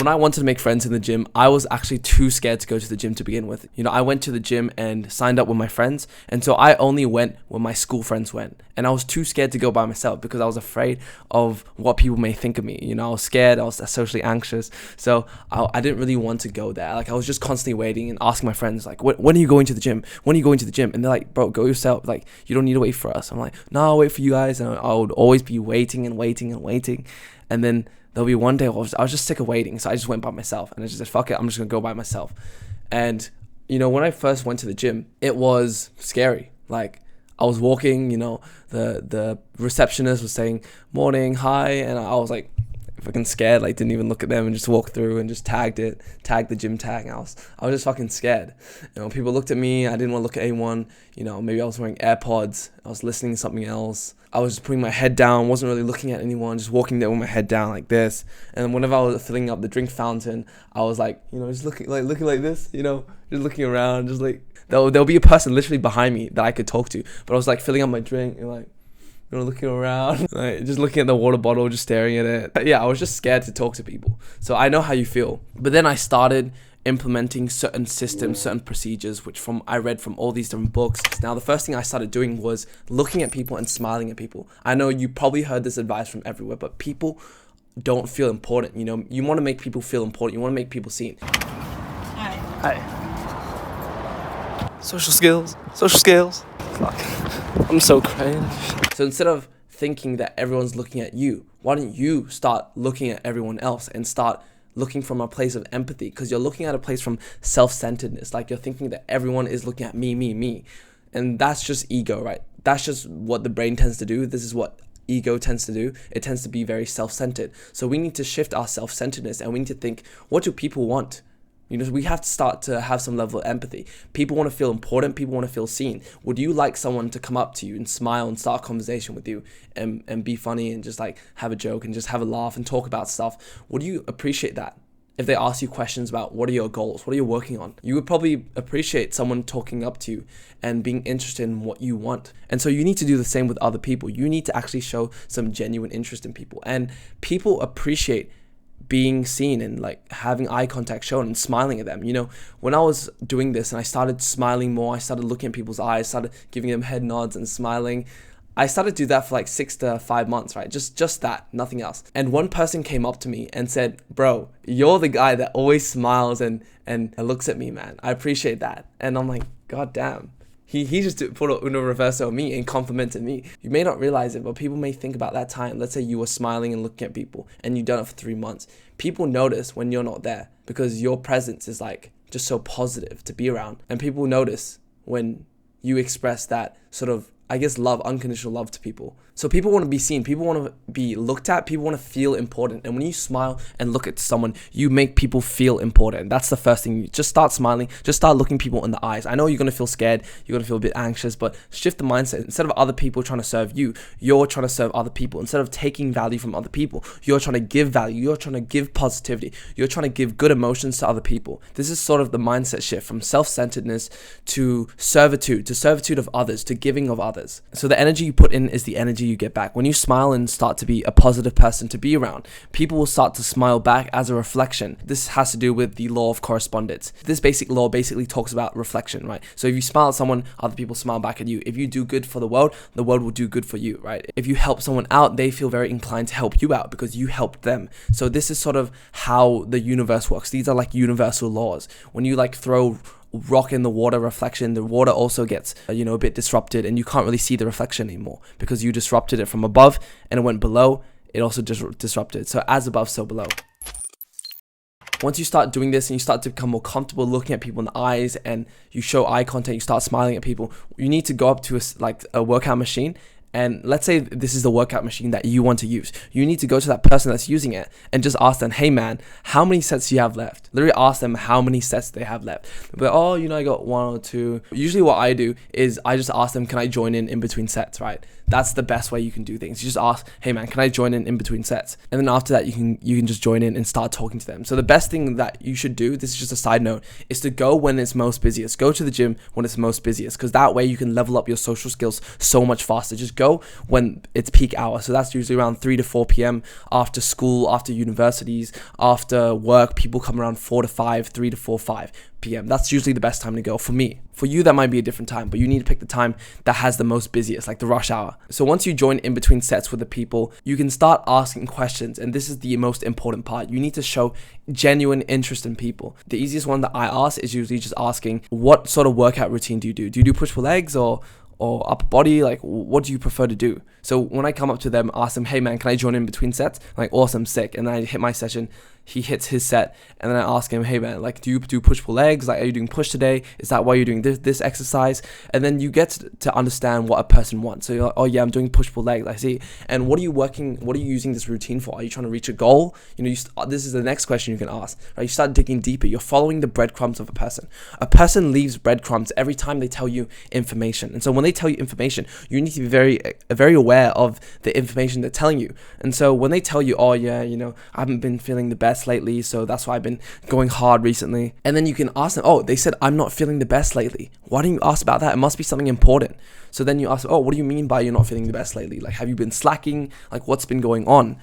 when I wanted to make friends in the gym, I was actually too scared to go to the gym to begin with. I went to the gym and signed up with my friends, and so I only went when my school friends went, and I was too scared to go by myself because I was afraid of what people may think of me. I was scared, I was socially anxious, so I didn't really want to go there. Like, I was just constantly waiting and asking my friends, like, when are you going to the gym? When are you going to the gym? And they're like, bro, go yourself. Like, you don't need to wait for us. I'm like, no, I'll wait for you guys. And I would always be waiting and waiting and waiting. And then there'll be one day I was just sick of waiting. So I just went by myself, and I just said, fuck it, I'm just going to go by myself. And, when I first went to the gym, it was scary. Like, I was walking, the receptionist was saying morning, hi. And I was like, fucking scared, like didn't even look at them and just walked through and just tagged the gym tag. And I was just fucking scared. People looked at me, I didn't want to look at anyone. Maybe I was wearing AirPods, I was listening to something else. I was just putting my head down, wasn't really looking at anyone, just walking there with my head down like this. And then whenever I was filling up the drink fountain, I was like, just looking like this, just looking around, just like there'll be a person literally behind me that I could talk to. But I was like filling up my drink and like, looking around, like just looking at the water bottle, just staring at it. Yeah, I was just scared to talk to people. So I know how you feel. But then I started implementing certain systems, certain procedures, which I read from all these different books. Now, the first thing I started doing was looking at people and smiling at people. I know you probably heard this advice from everywhere, but people don't feel important. You want to make people feel important. You want to make people seen. Hi. Social skills. Fuck. I'm so cringe. So instead of thinking that everyone's looking at you, why don't you start looking at everyone else and start looking from a place of empathy? Because you're looking at a place from self-centeredness. Like, you're thinking that everyone is looking at me. And that's just ego, right? That's just what the brain tends to do. This is what ego tends to do. It tends to be very self-centered. So we need to shift our self-centeredness, and we need to think, what do people want? We have to start to have some level of empathy. People want to feel important. People want to feel seen. Would you like someone to come up to you and smile and start a conversation with you and be funny and just like have a joke and just have a laugh and talk about stuff? Would you appreciate that? If they ask you questions about what are your goals, what are you working on, you would probably appreciate someone talking up to you and being interested in what you want. And so you need to do the same with other people. You need to actually show some genuine interest in people. And people appreciate being seen and like having eye contact shown and smiling at them. When I was doing this and I started smiling more, I started looking at people's eyes, started giving them head nods and smiling. I started to do that for like 6 to 5 months, right? Just that, nothing else. And one person came up to me and said, bro, you're the guy that always smiles and looks at me, man. I appreciate that. And I'm like, God damn. He just put a uno reverso on me and complimented me. You may not realize it, but people may think about that time. Let's say you were smiling and looking at people and you've done it for 3 months. People notice when you're not there because your presence is like just so positive to be around. And people notice when you express that sort of, I guess, love, unconditional love to people. So people want to be seen. People want to be looked at. People want to feel important. And when you smile and look at someone, you make people feel important. That's the first thing. You just start smiling. Just start looking people in the eyes. I know you're going to feel scared. You're going to feel a bit anxious, but shift the mindset. Instead of other people trying to serve you, you're trying to serve other people. Instead of taking value from other people, you're trying to give value. You're trying to give positivity. You're trying to give good emotions to other people. This is sort of the mindset shift from self-centeredness to servitude of others, to giving of others. So the energy you put in is the energy you get back. When you smile and start to be a positive person to be around, people will start to smile back as a reflection. This has to do with the law of correspondence. This basic law basically talks about reflection, right? So if you smile at someone, other people smile back at you. If you do good for the world will do good for you, right? If you help someone out, they feel very inclined to help you out because you helped them. So this is sort of how the universe works. These are like universal laws. When you like throw rock in the water reflection, the water also gets a bit disrupted and you can't really see the reflection anymore because you disrupted it from above and it went below, it also disrupted. So as above, so below. Once you start doing this and you start to become more comfortable looking at people in the eyes and you show eye contact, you start smiling at people, you need to go up to a workout machine. And let's say this is the workout machine that you want to use. You need to go to that person that's using it and just ask them, hey man, how many sets do you have left? Literally ask them how many sets they have left. But I got 1 or 2. Usually what I do is I just ask them, can I join in between sets, right? That's the best way you can do things. You just ask, hey man, can I join in between sets? And then after that, you can just join in and start talking to them. So the best thing that you should do, this is just a side note, is to go when it's most busiest. Go to the gym when it's most busiest because that way you can level up your social skills so much faster. Just go when it's peak hour. So that's usually around 3 to 4 p.m. after school, after universities, after work. People come around 4 to 5, 3 to 4, 5 p.m. That's usually the best time to go for me. For you, that might be a different time, but you need to pick the time that has the most busiest, like the rush hour. So once you join in between sets with the people, you can start asking questions. And this is the most important part. You need to show genuine interest in people. The easiest one that I ask is usually just asking, what sort of workout routine do you do? Do you do push-pull legs or upper body? Like, what do you prefer to do? So when I come up to them, ask them, hey man, can I join in between sets? I'm like, awesome, sick. And then I hit my session, he hits his set, and then I ask him, hey man, like, do you do push-pull legs? Like, are you doing push today? Is that why you're doing this exercise? And then you get to understand what a person wants. So you're like, oh yeah, I'm doing push-pull legs, I see. And what are you using this routine for? Are you trying to reach a goal? You know, this is the next question you can ask, right? You start digging deeper. You're following the breadcrumbs of a person. A person leaves breadcrumbs every time they tell you information. And so when they tell you information, you need to be very aware of the information they're telling you. And so when they tell you, oh yeah, you know, I haven't been feeling the best lately, so that's why I've been going hard recently. And then you can ask them, oh, they said I'm not feeling the best lately. Why don't you ask about that? It must be something important. So then you ask, oh, what do you mean by you're not feeling the best lately? Like, have you been slacking? Like, what's been going on?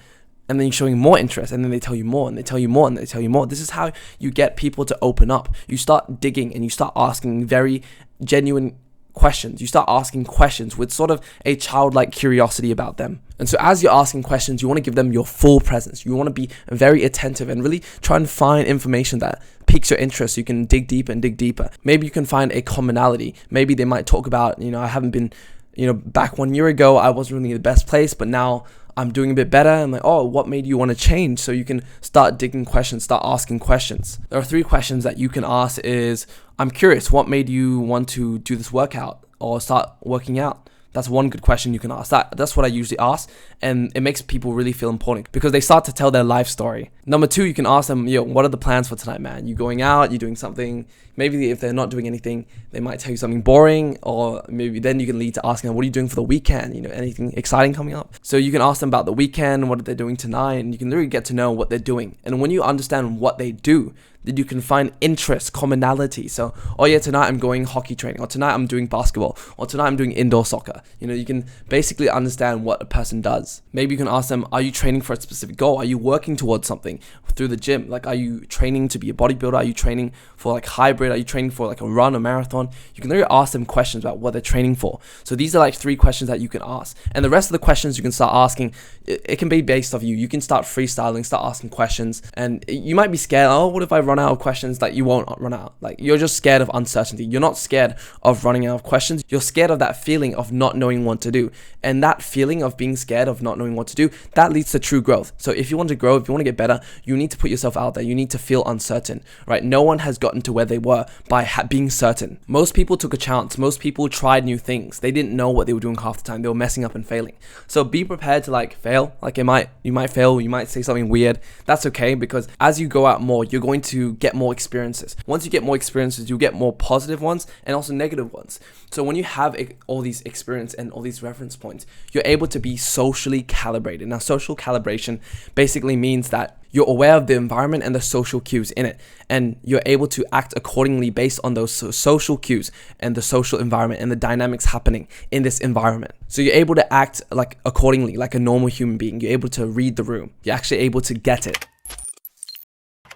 And then you're showing more interest, and then they tell you more, and they tell you more, and they tell you more. This is how you get people to open up. You start digging, and you start asking very genuine questions. You start asking questions with sort of a childlike curiosity about them. And so as you're asking questions, you want to give them your full presence. You want to be very attentive and really try and find information that piques your interest so you can dig deeper and dig deeper. Maybe you can find a commonality. Maybe they might talk about, you know, I haven't been, you know, back 1 year ago, I wasn't really in the best place, but now I'm doing a bit better. I'm like, oh, what made you want to change? So you can start digging questions, start asking questions. There are 3 questions that you can ask is, I'm curious, what made you want to do this workout or start working out? That's one good question you can ask. That's what I usually ask, and it makes people really feel important because they start to tell their life story. Number 2, you can ask them, yo, what are the plans for tonight, man? You going out? You doing something? Maybe if they're not doing anything, they might tell you something boring, or maybe then you can lead to asking them, what are you doing for the weekend? You know, anything exciting coming up? So you can ask them about the weekend, what are they doing tonight, and you can literally get to know what they're doing. And when you understand what they do, then you can find interest, commonality. So, oh yeah, tonight I'm going hockey training, or tonight I'm doing basketball, or tonight I'm doing indoor soccer. You know, you can basically understand what a person does. Maybe you can ask them, are you training for a specific goal? Are you working towards something through the gym? Like, are you training to be a bodybuilder? Are you training for like hybrid? Are you training for like a run, a marathon? You can literally ask them questions about what they're training for. So these are like 3 questions that you can ask. And the rest of the questions you can start asking, it can be based off you. You can start freestyling, start asking questions. And you might be scared, oh, what if I run out of questions? That you won't run out. Like, you're just scared of uncertainty. You're not scared of running out of questions. You're scared of that feeling of not knowing what to do. And that feeling of being scared of not knowing what to do, that leads to true growth. So if you want to grow, if you want to get better, you need to put yourself out there. You need to feel uncertain, right? No one has gotten to where they were by being certain. Most people took a chance. Most people tried new things. They didn't know what they were doing half the time. They were messing up and failing. So be prepared to like fail. Like, you might fail. You might say something weird. That's okay, because as you go out more, you're going to get more experiences. Once you get more experiences, you get more positive ones and also negative ones. So when you have all these experience and all these reference points, you're able to be socially calibrated. Now, social calibration basically means that you're aware of the environment and the social cues in it, and you're able to act accordingly based on those social cues and the social environment and the dynamics happening in this environment. So you're able to act like accordingly, like a normal human being. You're able to read the room. You're actually able to get it.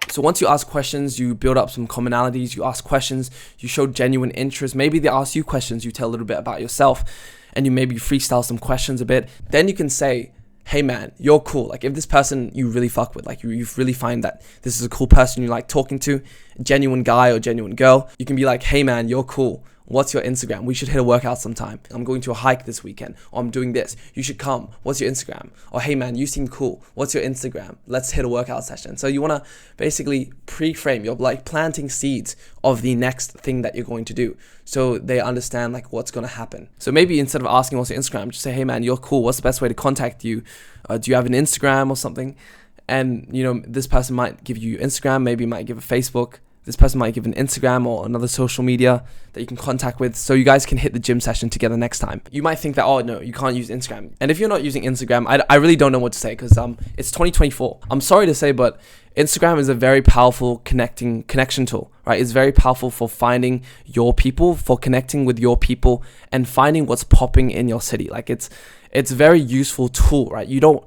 So once you ask questions, you build up some commonalities, you ask questions, you show genuine interest. Maybe they ask you questions, you tell a little bit about yourself, and you maybe freestyle some questions a bit. Then you can say, hey man, you're cool. Like, if this person you really fuck with, like you really find that this is a cool person you like talking to, a genuine guy or genuine girl, you can be like, hey man, you're cool. What's your Instagram? We should hit a workout sometime. I'm going to a hike this weekend, or I'm doing this. You should come. What's your Instagram? Or hey man, you seem cool. What's your Instagram? Let's hit a workout session. So you want to basically pre-frame. You're like planting seeds of the next thing that you're going to do, so they understand like what's going to happen. So maybe instead of asking what's your Instagram, just say, hey man, you're cool. What's the best way to contact you? Do you have an Instagram or something? And you know, this person might give you Instagram, maybe might give a Facebook. This person might give an Instagram or another social media that you can contact with, so you guys can hit the gym session together next time. You might think that, oh no, you can't use Instagram. And if you're not using Instagram, I really don't know what to say, because it's 2024. I'm sorry to say, but Instagram is a very powerful connection tool, right? It's very powerful for finding your people, for connecting with your people, and finding what's popping in your city. Like it's a very useful tool, right? You're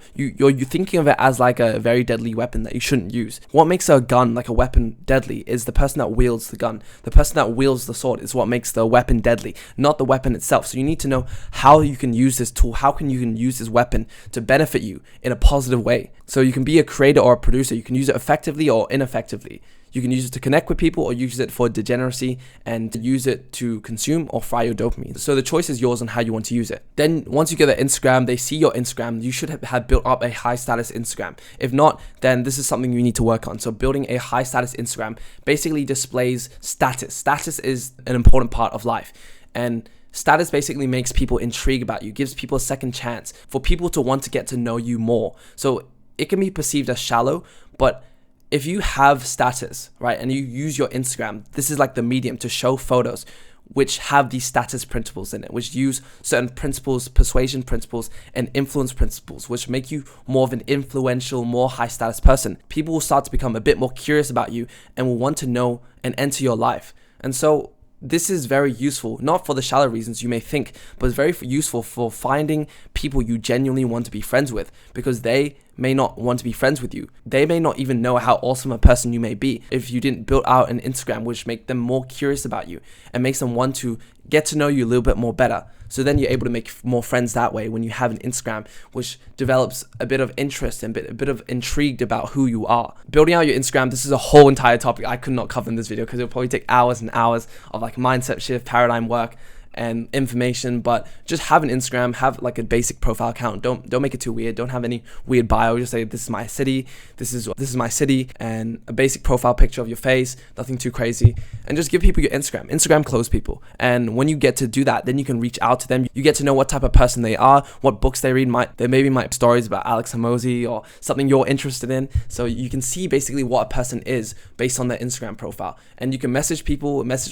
thinking of it as like a very deadly weapon that you shouldn't use. What makes a gun, like a weapon, deadly is the person that wields the gun. The person that wields the sword is what makes the weapon deadly, not the weapon itself. So you need to know how you can use this tool, how you can use this weapon to benefit you in a positive way. So you can be a creator or a producer. You can use it effectively or ineffectively. You can use it to connect with people, or use it for degeneracy and use it to consume or fry your dopamine. So the choice is yours on how you want to use it. Then once you get the Instagram, they see your Instagram, you should have built up a high status Instagram. If not, then this is something you need to work on. So building a high status Instagram basically displays status. Status is an important part of life. And status basically makes people intrigued about you, gives people a second chance for people to want to get to know you more. So it can be perceived as shallow, but if you have status, right, and you use your Instagram, this is like the medium to show photos which have these status principles in it, which use certain principles, persuasion principles, and influence principles, which make you more of an influential, more high status person. People will start to become a bit more curious about you and will want to know and enter your life. And so this is very useful, not for the shallow reasons you may think, but it's very useful for finding people you genuinely want to be friends with, because they may not want to be friends with you. They may not even know how awesome a person you may be if you didn't build out an Instagram which make them more curious about you and makes them want to get to know you a little bit more better. So then you're able to make more friends that way when you have an Instagram which develops a bit of interest and a bit of intrigued about who you are. Building out your Instagram, this is a whole entire topic I could not cover in this video because it'll probably take hours and hours of like mindset shift, paradigm work, and information. But just have an Instagram, have like a basic profile account. Don't make it too weird. Don't have any weird bio. Just say this is my city, this is my city, and a basic profile picture of your face, nothing too crazy, and just give people your Instagram. Instagram close people, and when you get to do that, then you can reach out to them. You get to know what type of person they are, what books they read. They maybe might stories about Alex Hormozi or something you're interested in. So you can see basically what a person is based on their Instagram profile, and you can message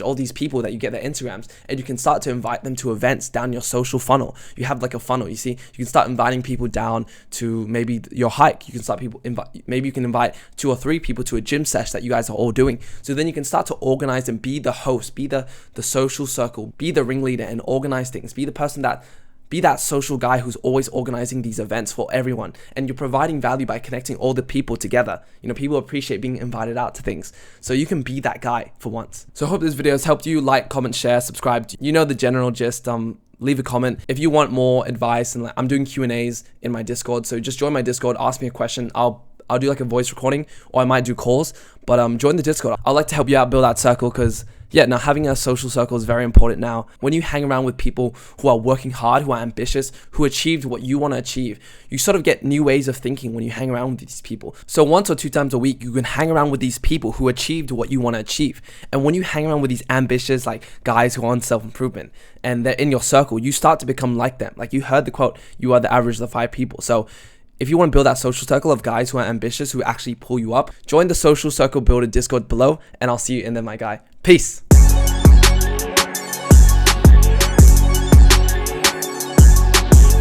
all these people that you get their Instagrams, and you can start to invite them to events down your social funnel. You have like a funnel, you see. You can start inviting people down to maybe your hike. You can start maybe you can invite 2 or 3 people to a gym sesh that you guys are all doing. So then you can start to organize and be the host, be the social circle, be the ringleader and organize things. Be that social guy who's always organizing these events for everyone, and you're providing value by connecting all the people together. You know, people appreciate being invited out to things, so you can be that guy for once. So I hope this video has helped you. Like, comment, share, subscribe. You know the general gist. Leave a comment if you want more advice, and I'm doing Q&As in my Discord, so just join my Discord, ask me a question. I'll do like a voice recording, or I might do calls, but join the Discord. I'd like to help you out build that circle, because now having a social circle is very important now. When you hang around with people who are working hard, who are ambitious, who achieved what you want to achieve, you sort of get new ways of thinking when you hang around with these people. So 1 or 2 times a week, you can hang around with these people who achieved what you want to achieve. And when you hang around with these ambitious like guys who are on self-improvement and they're in your circle, you start to become like them. Like you heard the quote, you are the average of the 5 people. So if you want to build that social circle of guys who are ambitious, who actually pull you up, join the Social Circle Builder Discord below, and I'll see you in there, my guy. Peace.